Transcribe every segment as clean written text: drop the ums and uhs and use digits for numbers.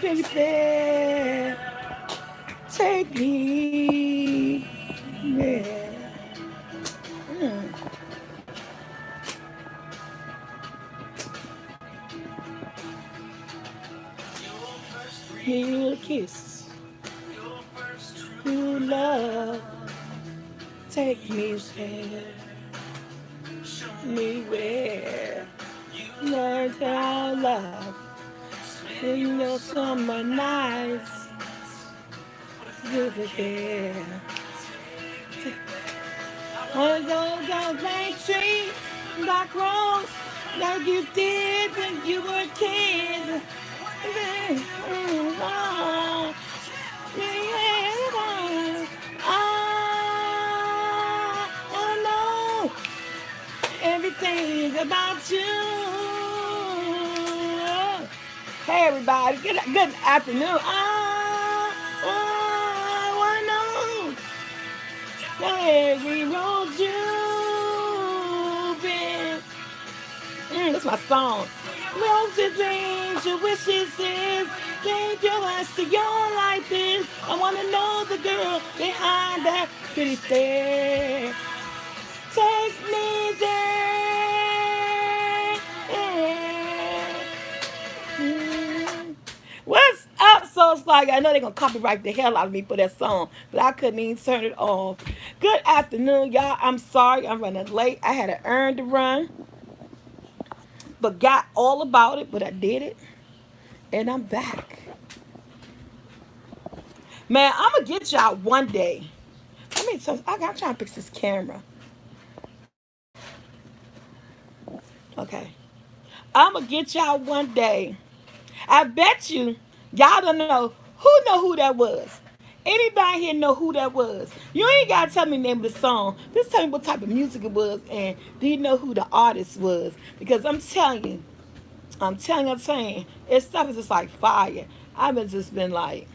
baby, take me there. Mm. He'll kiss, true love, take me there, me where, learn how love in your summer nights, with the hair. Wanna go down Main Street, back roads, like you did when you were a kid. Oh, yeah, I know everything about you. Hey everybody, good afternoon. I wanna know every road you've been. That's my song. Roses, dreams, your wishes is dangerous to your life is. I wanna know the girl behind that pretty stare. Take me there. What's up, Soul Slugger? I know they're gonna copyright the hell out of me for that song, but I couldn't even turn it off. Good afternoon, y'all. I'm sorry I'm running late. I had an errand to run. Forgot all about it, but I did it, and I'm back. Man, I'm gonna get y'all one day. I mean, so I'm trying to fix this camera. Okay, I'm gonna get y'all one day. I bet y'all don't know who that was. Anybody here know who that was? You ain't gotta tell me the name of the song. Just tell me what type of music it was, and do you know who the artist was? Because I'm saying, it's stuff is just like fire. I've just been like,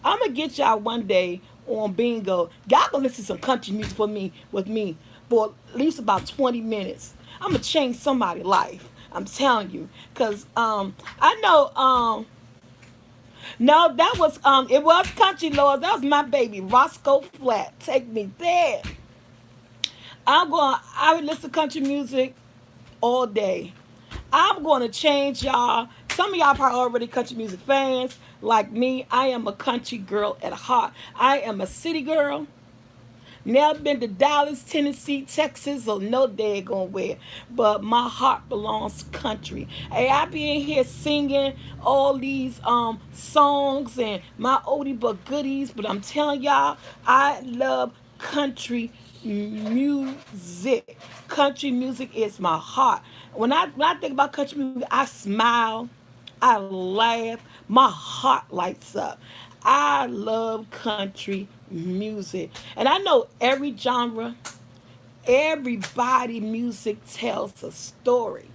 I'm gonna get y'all one day on bingo. Y'all gonna listen to some country music for me with me for at least about 20 minutes. I'm gonna change somebody's life. I'm telling you, cause I know no, that was it was country Lord. That was my baby Roscoe Flat. Take me there. I would listen to country music all day. I'm going to change y'all. Some of y'all probably already country music fans. Like me, I am a country girl at heart. I am a city girl. Never been to Dallas, Tennessee, Texas, or no daggone where. But my heart belongs to country. Hey, I be in here singing all these songs and my oldie but goodies. But I'm telling y'all, I love country music. Country music is my heart. When I think about country music, I smile, I laugh, my heart lights up. I love country music. And I know every genre, everybody music tells a story.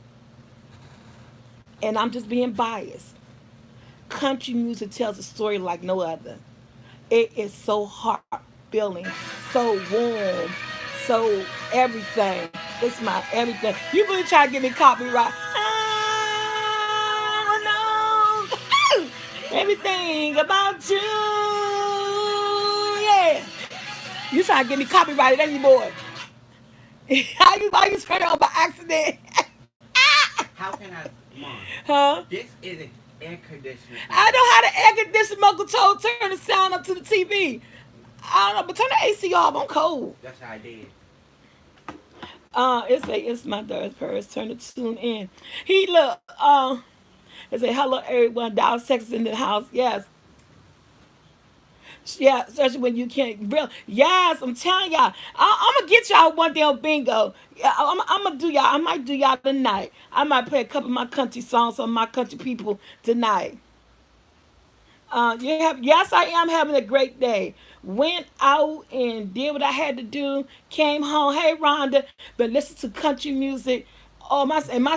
And I'm just being biased. Country music tells a story like no other. It is so heart feeling, so warm, so everything. It's my everything. You really try to get me copyright. Oh no! Everything about you. Yeah. You trying to get me copyrighted, ain't you, boy? How you turn it on by accident? How can I, Mom? Huh? This is an air conditioner I fan. know how to air condition Uncle Toe turn the sound up to the TV. I don't know, but turn the AC off. I'm cold. That's how I did. It's my third purse. Turn the tune in. He look. It say hello everyone. Dallas, Texas in the house. Yes, yeah. Especially when you can't real. Yes, I'm telling y'all. I'm gonna get y'all one day on bingo. Yeah, I'm gonna do y'all. I might do y'all tonight. I might play a couple of my country songs on my country people tonight. Yes, I am having a great day. Went out and did what I had to do. Came home. Hey, Rhonda, but listen to country music. Oh my son. I'm gonna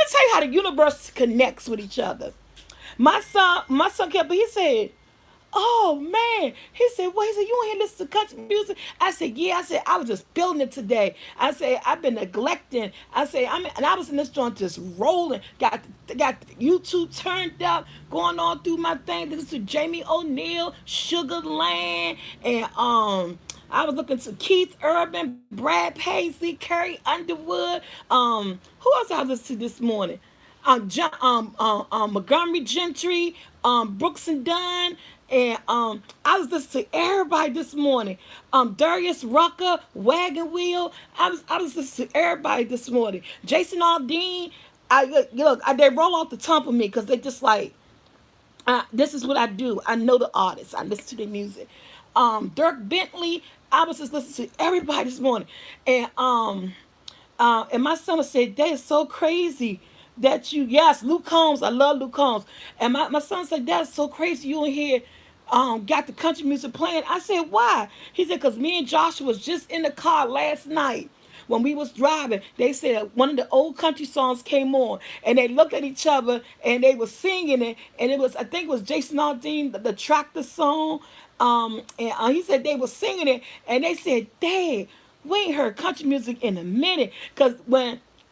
tell you how the universe connects with each other. My son kept. He said, oh man. He said, well, he said, you ain't here listen to country music? I said, yeah. I said, I was just feeling it today. I said, I've been neglecting. I said, and I was in this joint just rolling. Got YouTube turned up, going on through my thing. This is Jamie O'Neal, Sugar Land, and I was looking to Keith Urban, Brad Paisley, Carrie Underwood. Who else I listened to this morning? Montgomery Gentry, Brooks and Dunn, and I was listening to everybody this morning. Darius Rucker, Wagon Wheel. I was listening to everybody this morning. Jason Aldean. They roll off the tongue for me because they just like this is what I do. I know the artists. I listen to their music. Dirk Bentley. I was just listening to everybody this morning, and my son said, that is so crazy that you, yes, Luke Combs, I love Luke Combs. And my son said, that's so crazy you in here got the country music playing. I said, why? He said, because me and Joshua was just in the car last night when we was driving. They said one of the old country songs came on, and they looked at each other and they were singing it, and it was, I think it was Jason Aldean, the tractor song. And he said they were singing it, and they said, Dad, we ain't heard country music in a minute. Cause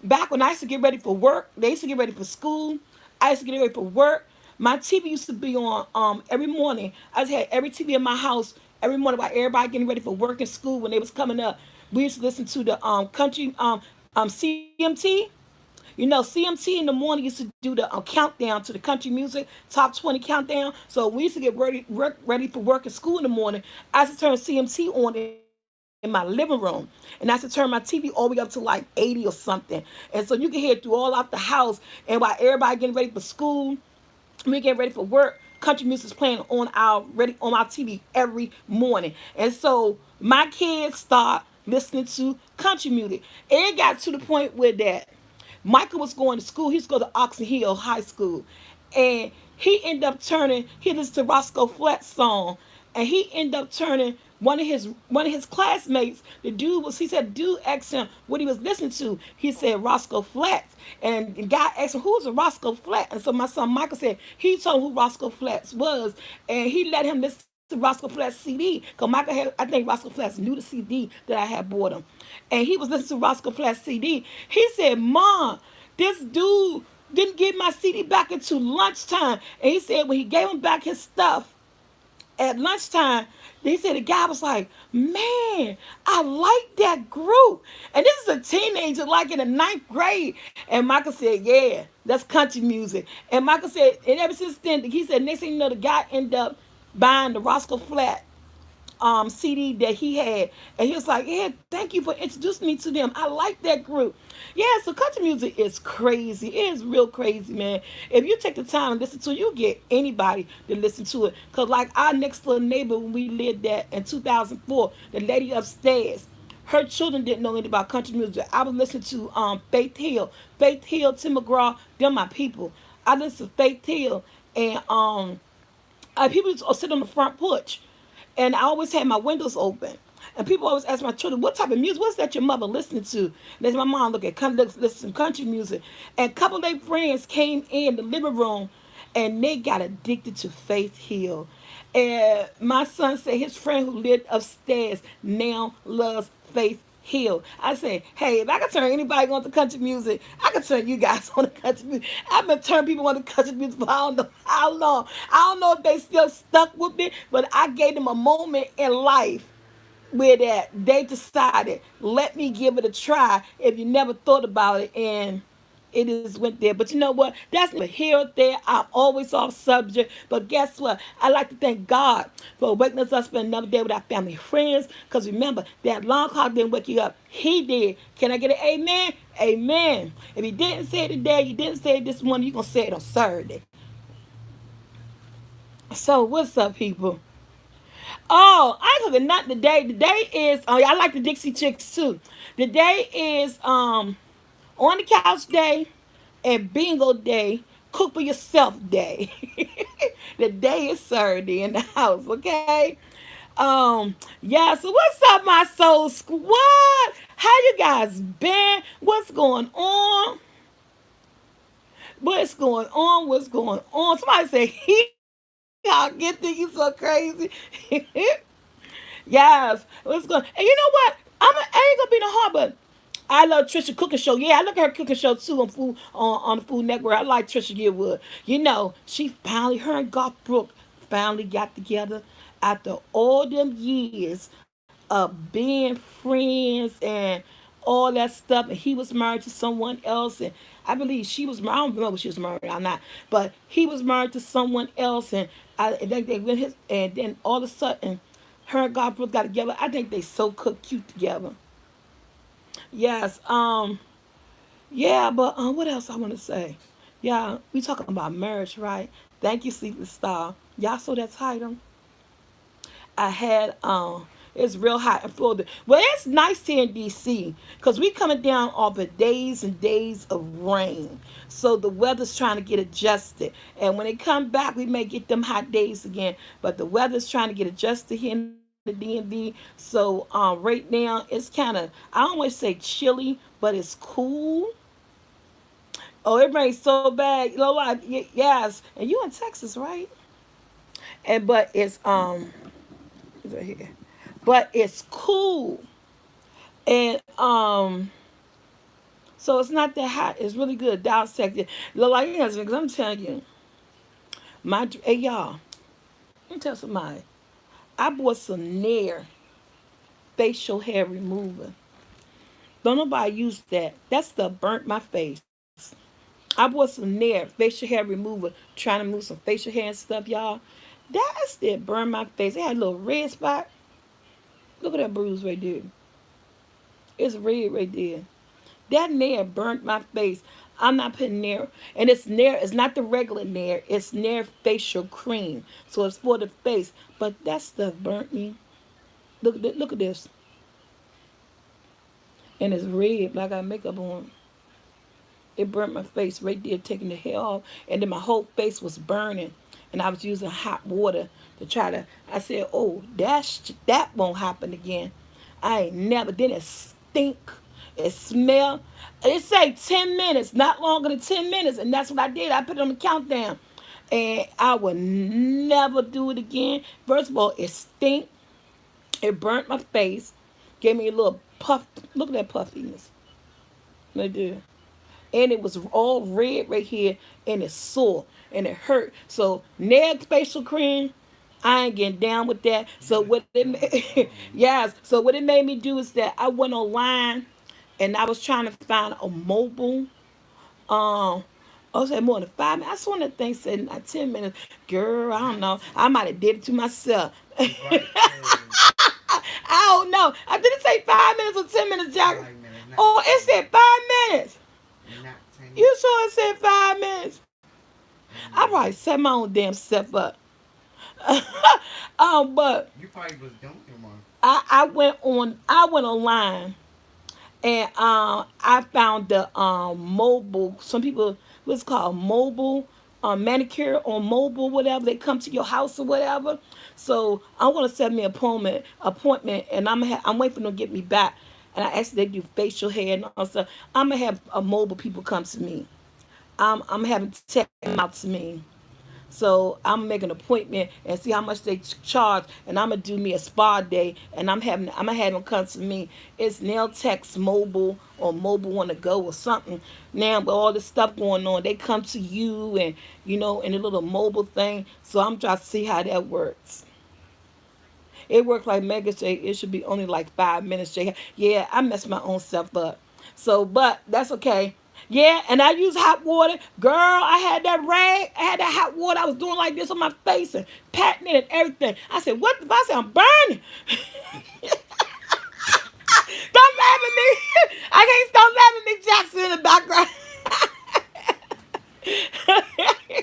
back when I used to get ready for work, they used to get ready for school. I used to get ready for work. My TV used to be on every morning. I just had every TV in my house every morning while everybody getting ready for work and school when they was coming up. We used to listen to the country CMT. You know, CMT in the morning used to do the countdown to the country music top 20 countdown. So we used to get ready for work and school in the morning. I used to turn CMT on in my living room, and I used to turn my TV all the way up to like 80 or something. And so you can hear it through all out the house. And while everybody getting ready for school, we getting ready for work, country music is playing on my TV every morning. And so my kids start listening to country music. It got to the point where that Michael was going to school. He used to go to Oxon Hill High School, and he listened to Roscoe Flett's song, and he ended up turning one of his classmates. The dude was he said dude asked him what he was listening to. He said Roscoe Flat, and the guy asked him who's a Roscoe Flat, and so my son Michael said he told him who Roscoe Flats was, and he let him listen to Roscoe Flatts CD. Cause Michael had, I think Roscoe Flatts knew the CD that I had bought him, and he was listening to Roscoe Flatts CD. He said, "Mom, this dude didn't give my CD back until lunchtime," and he said when he gave him back his stuff at lunchtime, they said the guy was like, "Man, I like that group." And this is a teenager, like in the ninth grade. And Michael said, "Yeah, that's country music." And Michael said, and ever since then, he said, next thing you know, the guy ended up buying the Roscoe Flat CD that he had, and he was like, "Yeah, thank you for introducing me to them. I like that group." Yeah, so country music is crazy. It is real crazy, man. If you take the time and listen to it, you get anybody to listen to it. Cause like our next door neighbor, when we lived there in 2004, the lady upstairs, her children didn't know anything about country music. I was listening to Faith Hill, Tim McGraw. They're my people. I listened to Faith Hill, and people used to sit on the front porch, and I always had my windows open. And people always ask my children, "What type of music? What's that your mother listening to?" And they say, "My mom listen to country music." And a couple of their friends came in the living room, and they got addicted to Faith Hill. And my son said his friend who lived upstairs now loves Faith Hill. I said, "Hey, if I could turn anybody on to country music, I could turn you guys on to country music." I've been turning people on to country music for I don't know how long. I don't know if they still stuck with me, but I gave them a moment in life where that they decided, let me give it a try if you never thought about it, and it is went there. But you know what? That's neither here or there. I'm always off subject. But guess what? I like to thank God for waking us up, spend another day with our family and friends. Because remember, that long clock didn't wake you up. He did. Can I get an amen? Amen. If he didn't say it today, you didn't say it this morning, you're going to say it on Saturday. So what's up, people? Oh, I ain't cooking nothing today. Today is I like the Dixie Chicks too. Today is on the couch day and bingo day. Cook for yourself day. The day is Saturday in the house, okay? Yeah, so what's up, my soul squad? How you guys been? What's going on? What's going on? What's going on? Somebody say healing. Y'all get thinking so crazy. Yes, let's go. And you know what? I ain't gonna be no hard, but I love Trisha cooking show. Yeah, I look at her cooking show too on food on the Food Network. I like Trisha Yearwood. You know, she finally her and Garth Brooks finally got together after all them years of being friends and all that stuff. And he was married to someone else, and I believe she was. I don't know if she was married or not, but he was married to someone else, and then they went his, and then all of a sudden, her and Garth Brooks got together. I think they so cook cute together. Yes. Yeah, but what else I want to say? Yeah, we talking about marriage, right? Thank you, Sleepless Star. Y'all saw that title? I had it's real hot in Florida. Well, it's nice here in DC because we coming down off of days and days of rain. So the weather's trying to get adjusted. And when it come back, we may get them hot days again. But the weather's trying to get adjusted here in the DMV. So right now it's kind of I don't want to say chilly, but it's cool. Oh, it rains so bad. You know what? Yes. And you in Texas, right? And but it's right here. But it's cool. And so it's not that hot. It's really good. Dallas, Texas. Look like it has because I'm telling you, hey y'all, let me tell somebody. I bought some Nair facial hair remover. Don't nobody use that. That stuff burnt my face. I bought some Nair facial hair remover, trying to move some facial hair and stuff, y'all. That still burned my face. It had a little red spot. Look at that bruise right there. It's red right there. That Nair burnt my face. I'm not putting Nair, and it's Nair. It's not the regular Nair. It's Nair facial cream, so it's for the face. But that stuff burnt me. Look at this, and it's red, but I got makeup on. It burnt my face right there, taking the hair off, and then my whole face was burning, and I was using hot water to try to. I said, "Oh, that won't happen again." I ain't never. Then it stink. It smell. It say 10 minutes, not longer than 10 minutes, and that's what I did. I put it on the countdown, and I would never do it again. First of all, it stink. It burnt my face. Gave me a little puff. Look at that puffiness. Right there. And it was all red right here, and it's sore, and it hurt. So Ned facial cream, I ain't getting down with that. So You what was it doing it yes, wrong. so what it made me do is that I went online, and I was trying to find a mobile. Um, I was more than 5 minutes. I saw that thing said not 10 minutes. Girl, I don't know. I might have did it to myself. Right, cause I don't know. I didn't say 5 minutes or 10 minutes, Jack. 5 minutes, not Oh, it 10, said 5 minutes. not 10. You sure it said 5 minutes? I Mm. probably set my own damn self up. But You probably was doing it wrong. I went online and I found the mobile. Some people what's called mobile manicure or mobile whatever. They come to your house or whatever. So I'm gonna set me an appointment, and I'm waiting for them to get me back. And I asked they do facial hair and all stuff. I'm gonna have a mobile people come to me. I'm having to check them out to me. So I'm gonna make an appointment and see how much they charge, and I'm gonna do me a spa day, and I'm gonna have them come to me. It's Nail Tech's mobile or mobile want to go or something. Now with all this stuff going on, they come to you and in a little mobile thing. So I'm trying to see how that works. It worked like Mega say it should be only like 5 minutes. Jay. Yeah, I messed my own self up. So, but that's okay. Yeah, and I use hot water. Girl, I had that rag. I had that hot water. I was doing like this on my face and patting it and everything. I said, what the I said, I'm burning. Don't laugh at me. I can't stop laughing at Nick Jackson in the background.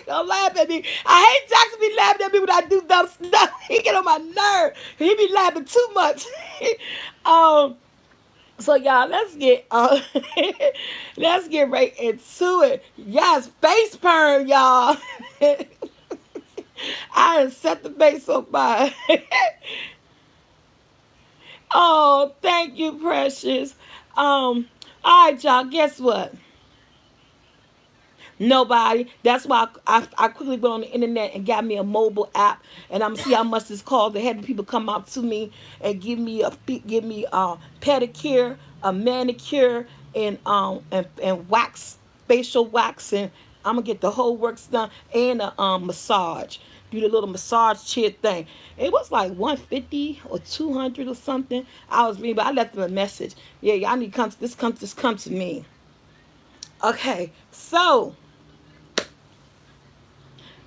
Don't laugh at me. I hate Jackson be laughing at me when I do dumb stuff. He get on my nerve. He be laughing too much. um, so y'all, let's get right into it. Yes, face perm, y'all. I done set the face on fire. Oh, thank you, precious. All right, y'all. Guess what? Nobody. That's why I quickly went on the internet and got me a mobile app, and I'm gonna see how much this costs. They had people come out to me and give me pedicure, a manicure, and wax, facial wax, and I'm gonna get the whole works done and a massage. Do the little massage chair thing. It was like 150 or 200 or something. I was reading, but I left them a message. Yeah, y'all need to come. Just come to me. Okay, so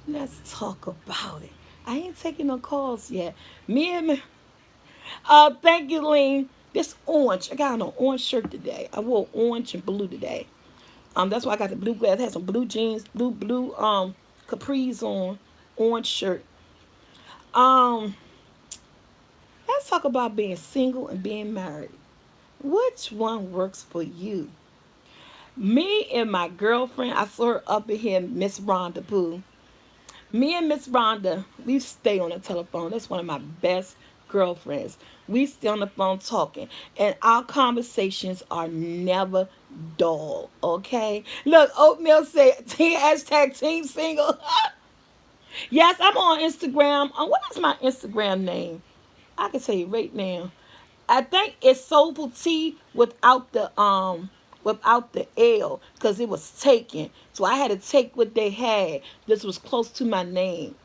let's talk about it. I ain't taking no calls yet. Me and me, thank you, Lean. This orange. I got on an orange shirt today. I wore orange and blue today. That's why I got the blue glass. I had some blue jeans, blue capris on, orange shirt. Um, let's talk about being single and being married. Which one works for you? Me and my girlfriend, I saw her up in here, Miss Rhonda Boo. Me and Miss Rhonda, we stay on the telephone. That's one of my best girlfriends. We stay on the phone talking, and our conversations are never dull. Okay. Look, Oatmeal said, hashtag team single. Yes, I'm on Instagram. What is my Instagram name? I can tell you right now. I think it's SoulfulT without the L because it was taken. So I had to take what they had. This was close to my name.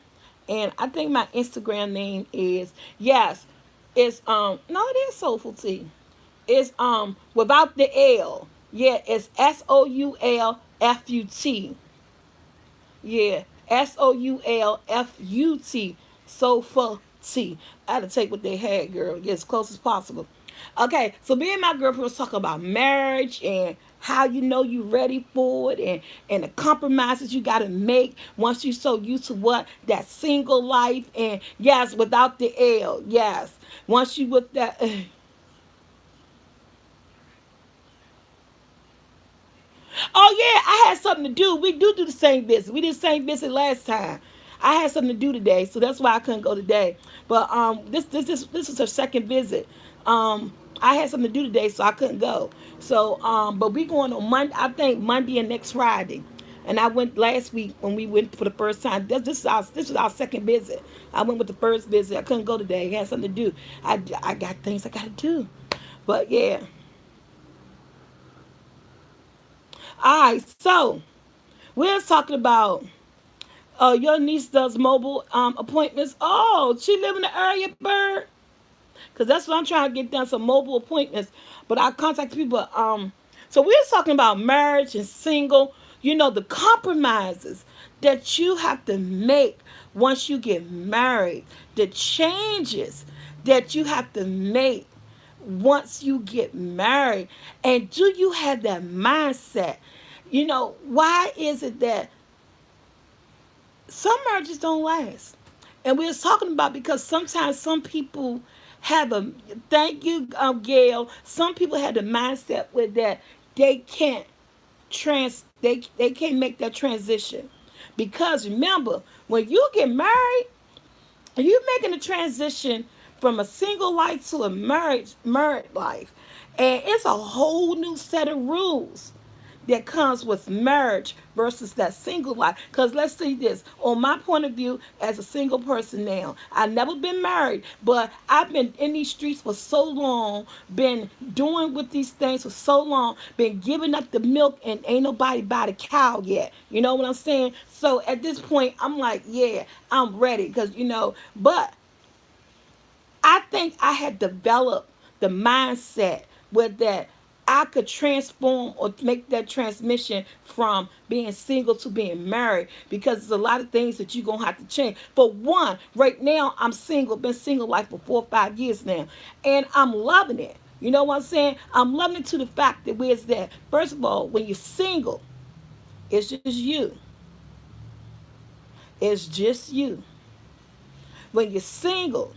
And I think my Instagram name is, yes, it's no, it is SoulfulT. It's without the L. Yeah, it's SoulfulT. Yeah, SoulfulT. Soulful T. I had to take what they had, girl. Get as close as possible. Okay, so me and my girlfriend was talking about marriage and how you know you ready for it, and the compromises you got to make once you so used to what that single life, and yes, without the L, yes, once you with that. Oh yeah, I had something to do. We do the same business. We did the same business last time. I had something to do today, so that's why I couldn't go today. But this is her second visit. I had something to do today, so I couldn't go. So but we going on Monday. I think Monday and next Friday. And I went last week when we went for the first time. This was our second visit. I went with the first visit. I couldn't go today. I had something to do. I got things I got to do. But yeah. All right. So we're talking about your niece does mobile appointments. Oh, she live in the area, Bird? Because that's what I'm trying to get done, some mobile appointments. But I contact people. So we're talking about marriage and single. You know, the compromises that you have to make once you get married, the changes that you have to make once you get married. And do you have that mindset? You know, why is it that some marriages don't last? And we was talking about because sometimes some people have a, thank you, Gail. Some people have the mindset with that they can't they can't make that transition because remember when you get married, you're making a transition from a single life to a married life, and it's a whole new set of rules that comes with marriage versus that single life. Because let's see this, on my point of view, as a single person now, I've never been married, but I've been in these streets for so long, been doing with these things for so long, been giving up the milk, and ain't nobody bought a cow yet. You know what I'm saying? So at this point, I'm like, yeah, I'm ready. Because, you know, but I think I had developed the mindset with that I could transform or make that transmission from being single to being married because there's a lot of things that you're going to have to change. For one, right now, I'm single, been single like for 4 or 5 years now, and I'm loving it. You know what I'm saying? I'm loving it to the fact that where's that? First of all, when you're single, it's just you. It's just you. When you're single,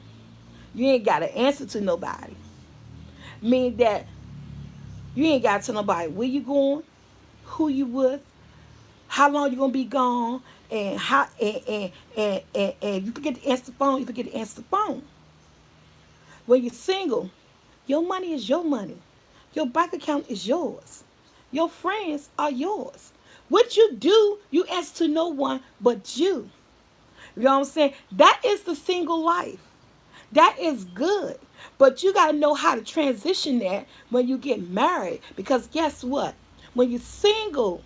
you ain't got to answer to nobody. Mean that you ain't got to tell nobody where you going, who you with, how long you gonna be gone, and how and you forget to answer the phone. You forget to answer the phone. When you're single, your money is your money. Your bank account is yours. Your friends are yours. What you do, you answer to no one but you. You know what I'm saying? That is the single life. That is good. But you got to know how to transition that when you get married. Because guess what? When you're single,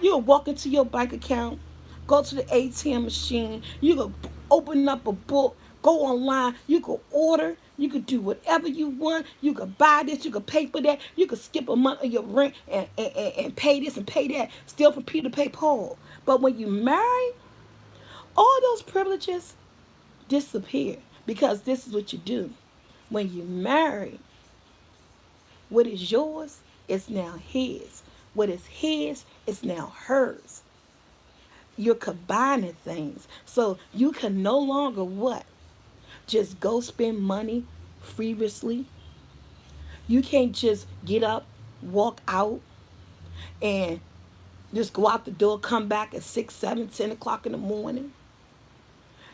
you'll walk into your bank account, go to the ATM machine, you can open up a book, go online, you can order, you can do whatever you want, you can buy this, you can pay for that, you can skip a month of your rent and pay this and pay that, still from Peter to pay Paul. But when you marry, all those privileges disappear because this is what you do. When you marry, what is yours is now his. What is his is now hers. You're combining things. So you can no longer what? Just go spend money frivolously. You can't just get up, walk out, and just go out the door, come back at 6, 7, 10 o'clock in the morning.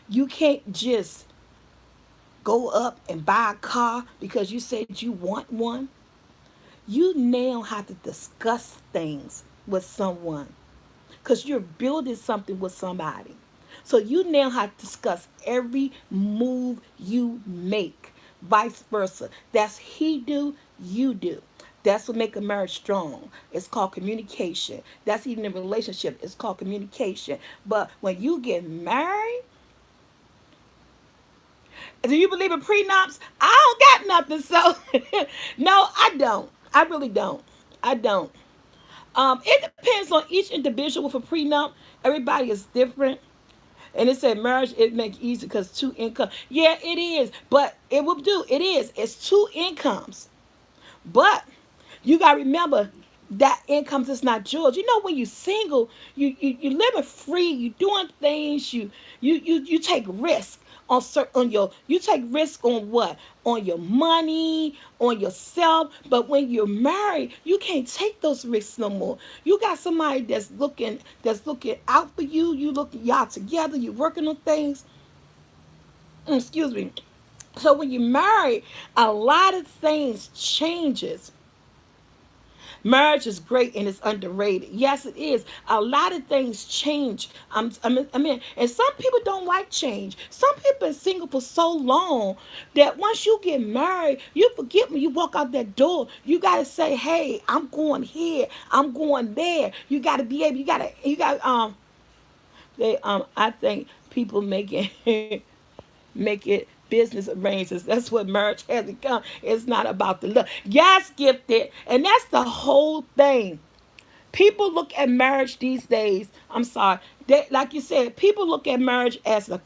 You can't just go up and buy a car because you said you want one. You now have to discuss things with someone because you're building something with somebody. So you now have to discuss every move you make, vice versa. That's he do, you do. That's what make a marriage strong. It's called communication. That's even a relationship. It's called communication. But when you get married, do you believe in prenups? I don't got nothing. So no, I don't. I really don't. I don't. It depends on each individual with a prenup. Everybody is different. And it said marriage it make easy because two income. Yeah, it is, but it will do. It is. It's two incomes, but you gotta remember that income is not yours. You know, when you're single, you living free. You doing things. You take risk on certain on your. You take risk on what? On your money, on yourself. But when you're married, you can't take those risks no more. You got somebody that's looking out for you. You look y'all together. You working on things. Excuse me. So when you're married, a lot of things changes. Marriage is great and it's underrated. Yes, it is. A lot of things change. I mean, and some people don't like change. Some people been single for so long that once you get married, you forget when you walk out that door. You gotta say, "Hey, I'm going here. I'm going there." You gotta be able. I think people make it make it business arrangements. That's what marriage has become. It's not about the love. Yes, gifted, and that's the whole thing. People look at marriage these days. I'm sorry. Like you said, people look at marriage as what's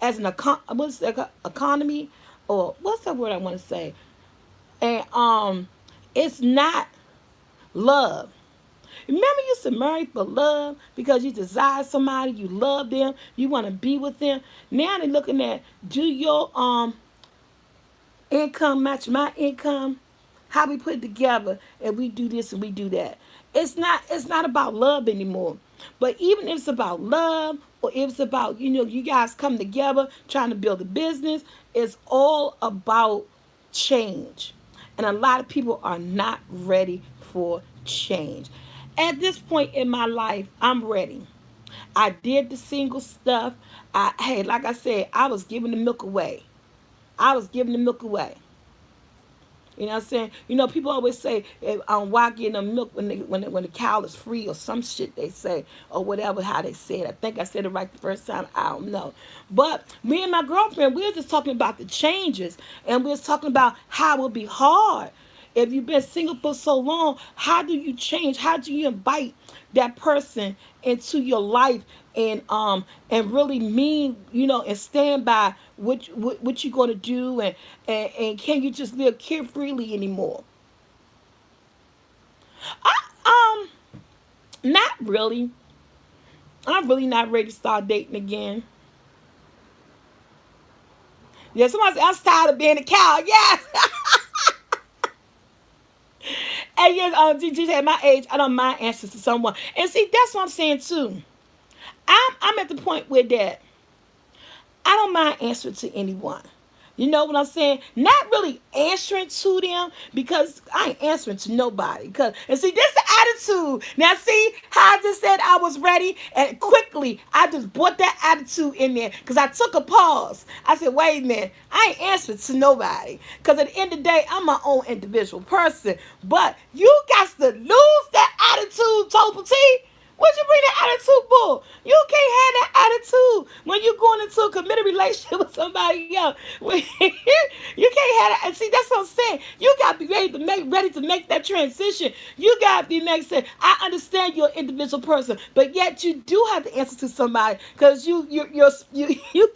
the economy, or what's the word I want to say? And it's not love. Remember, you used to marry for love because you desire somebody, you love them, you want to be with them. Now they're looking at, do your income match my income? How we put it together and we do this and we do that. It's not about love anymore. But even if it's about love or if it's about, you guys come together trying to build a business, it's all about change. And a lot of people are not ready for change. At this point in my life, I'm ready. I did the single stuff. Hey, like I said, I was giving the milk away. I was giving the milk away. You know what I'm saying? People always say, why get them milk when the cow is free or some shit they say or whatever how they say it. I think I said it right the first time. I don't know. But me and my girlfriend, we were just talking about the changes and we was talking about how it would be hard. If you've been single for so long, how do you change? How do you invite that person into your life and really mean, and stand by what you're going to do, and can you just live carefreely anymore? I Not really. I'm really not ready to start dating again. Yeah, somebody said I'm tired of being a cow. Yes. And yes, just at my age, I don't mind answers to someone. And see, that's what I'm saying too. I'm at the point where that I don't mind answering to anyone. You know what I'm saying? Not really answering to them because I ain't answering to nobody. Cause and see, this is the attitude. Now see how I just said I was ready and quickly I just brought that attitude in there because I took a pause. I said, wait a minute, I ain't answering to nobody. Cause at the end of the day, I'm my own individual person. But you got to lose that attitude, Total T. What you bring that attitude for? You can't have that attitude when you're going into a committed relationship with somebody else. You can't have that. And see, that's what I'm saying. You got to be ready to make that transition. You got to be make sense. I understand you're an individual person, but yet you do have to answer to somebody because you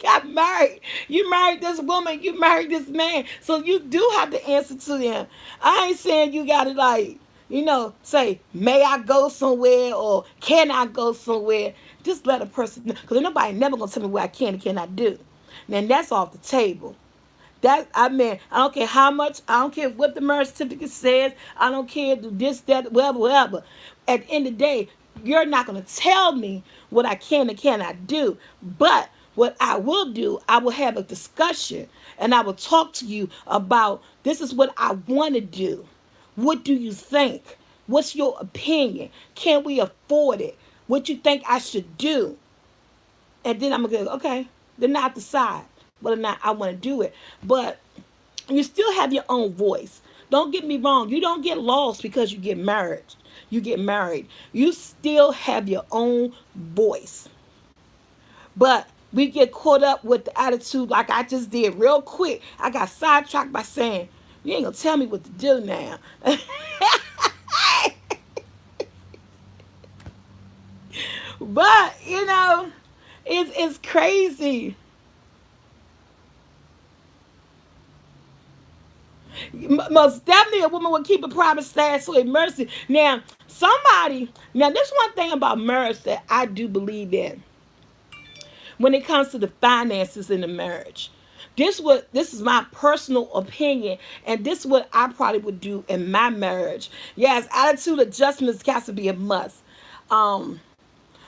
got married. You married this woman. You married this man. So you do have to answer to them. I ain't saying you got to say, may I go somewhere or can I go somewhere? Just let a person know. Because nobody never going to tell me what I can and cannot do. Then that's off the table. I don't care how much, I don't care what the marriage certificate says, I don't care do this, that, whatever, whatever. At the end of the day, you're not going to tell me what I can and cannot do. But what I will do, I will have a discussion and I will talk to you about this is what I want to do. What do you think? What's your opinion? Can we afford it? What you think I should do? And then I'm gonna go, okay, then I decide whether or not I want to do it. But you still have your own voice. Don't get me wrong. You don't get lost because you get married. You get married. You still have your own voice. But we get caught up with the attitude like I just did real quick. I got sidetracked by saying, you ain't gonna tell me what to do now. But it's crazy. Most definitely, a woman would keep a private stash so mercy. Now this one thing about marriage that I do believe in when it comes to the finances in the marriage. This is my personal opinion, and this is what I probably would do in my marriage. Yes, attitude adjustments has to be a must. Um,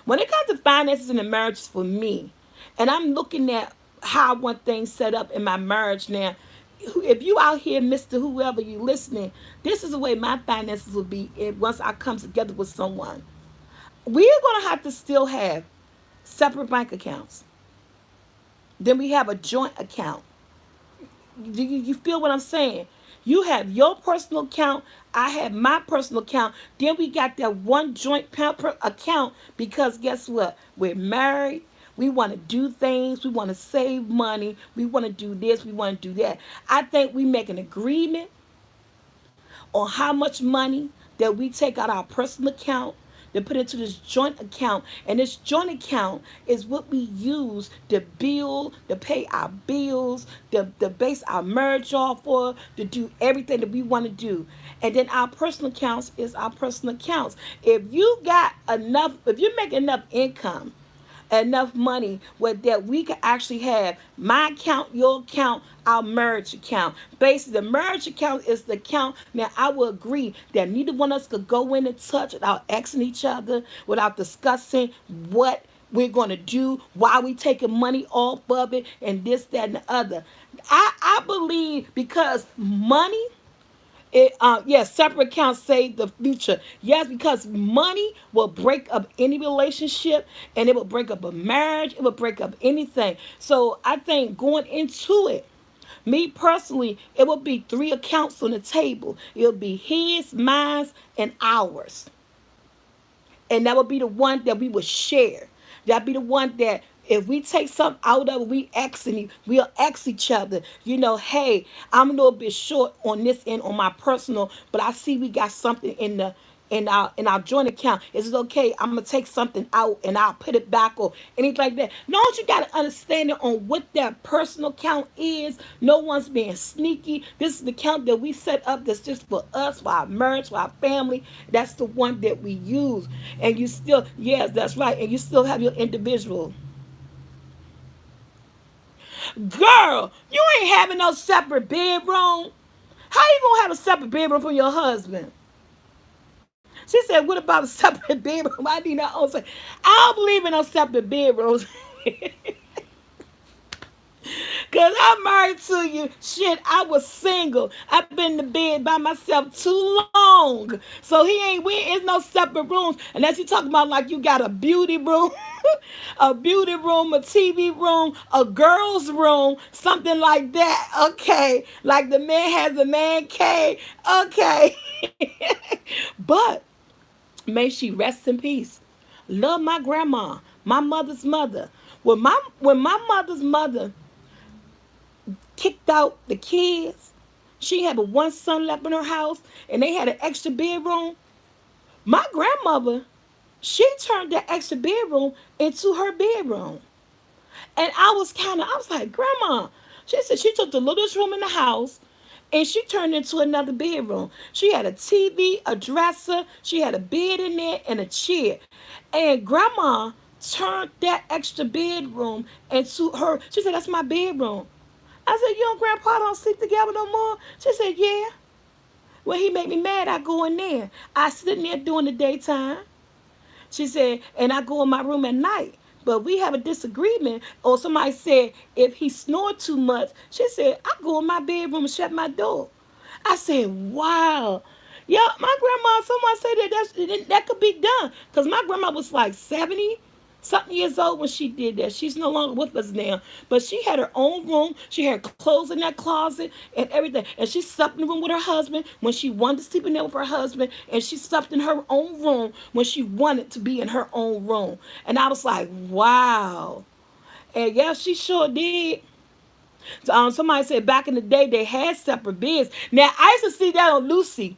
when it comes to finances in the marriage for me, and I'm looking at how I want things set up in my marriage now. If you out here, Mr. Whoever you listening, this is the way my finances will be once I come together with someone. We're gonna have to still have separate bank accounts. Then we have a joint account. Do you feel what I'm saying? You have your personal account. I have my personal account. Then we got that one joint account because guess what? We're married. We want to do things. We want to save money. We want to do this. We want to do that. I think we make an agreement on how much money that we take out our personal account to put into this joint account. And this joint account is what we use to build, to pay our bills, to base our marriage off for, to do everything that we want to do. And then our personal accounts is our personal accounts. If you make enough income, enough money where that we can actually have my account, your account, our marriage account. Basically, the marriage account is the account. Now, I will agree that neither one of us could go in and touch without asking each other, without discussing what we're going to do, why we taking money off of it, and this, that, and the other. I believe because money yes, separate accounts save the future. Yes, because money will break up any relationship and it will break up a marriage, it will break up anything. So I think going into it, me personally, it will be three accounts on the table. It'll be his, mine, and ours, and that would be the one that we would share. That'd be the one that if we take something out of it, we'll ask each other, hey, I'm a little bit short on this end on my personal, but I see we got something in our joint account. Is it okay? I'm gonna take something out and I'll put it back or anything like that. No, you gotta understand it on what that personal account is. No one's being sneaky. This is the account that we set up that's just for us, for our marriage, for our family. That's the one that we use. And you still, yes, that's right. And you still have your individual. Girl, you ain't having no separate bedroom. How you gonna have a separate bedroom from your husband? She said, what about a separate bedroom? I need her own. I don't believe in no separate bedrooms. Cause I'm married to you. Shit, I was single. I've been in the bed by myself too long. So he ain't we it's no separate rooms. Unless you talking about like you got a beauty room, a beauty room, a TV room, a girl's room, something like that. Okay. Like the man has a man cave. Okay. But may she rest in peace. Love my grandma, my mother's mother. When my mother's mother kicked out the kids, she had but one son left in her house, and they had an extra bedroom. My grandmother, she turned that extra bedroom into her bedroom. And I was like, Grandma, she said she took the littlest room in the house and she turned it into another bedroom. She had a TV, a dresser, she had a bed in there, and a chair. And Grandma turned that extra bedroom into her. She said, That's my bedroom. I said, You and Grandpa don't sleep together no more? She said, Yeah. When he make me mad, I go in there. I sit in there during the daytime. She said, and I go in my room at night. But we have a disagreement. Or somebody said, if he snored too much, she said, I go in my bedroom and shut my door. I said, wow. Yeah, my grandma, someone said that could be done. Because my grandma was like 70 something years old when she did that. She's no longer with us now. But she had her own room. She had clothes in that closet and everything. And she slept in the room with her husband when she wanted to sleep in there with her husband. And she slept in her own room when she wanted to be in her own room. And I was like, wow. And yeah, she sure did. So, somebody said back in the day they had separate beds. Now I used to see that on Lucy,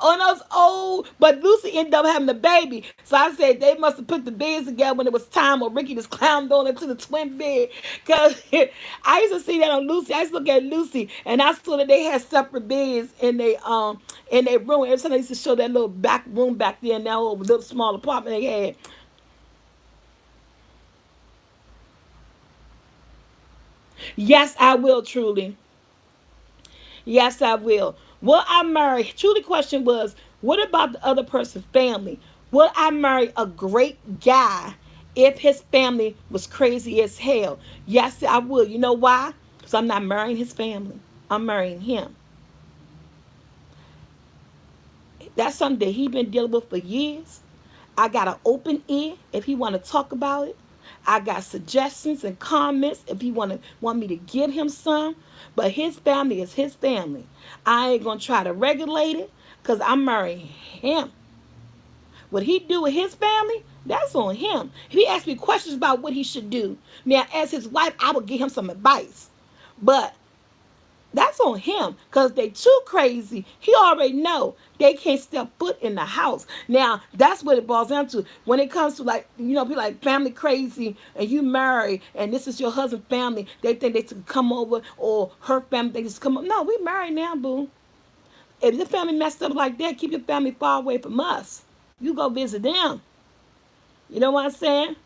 on those old. But Lucy ended up having a baby, so I said they must have put the beds together when it was time, or Ricky just climbed on into the twin bed. Cause I used to see that on Lucy. I used to look at Lucy, and I saw that they had separate beds in their room. Every time they used to show that little back room back there in that little small apartment they had. Yes, I will truly. Yes, I will. Will I marry? Truly, question was, what about the other person's family? Will I marry a great guy if his family was crazy as hell? Yes, I will. You know why? Because I'm not marrying his family. I'm marrying him. That's something that he been dealing with for years. I got an open ear if he want to talk about it. I got suggestions and comments if he want me to give him some. But his family is his family. I ain't gonna try to regulate it because I'm marrying him. What he do with his family, that's on him. If he asks me questions about what he should do, now as his wife, I would give him some advice. But that's on him because they too crazy. He already know they can't step foot in the house. Now that's what it boils down to. When it comes to like people like family crazy and you married and this is your husband's family, they think they should come over or her family they just come over. No, we married now, boo. If your family messed up like that, keep your family far away from us. You go visit them. You know what I'm saying?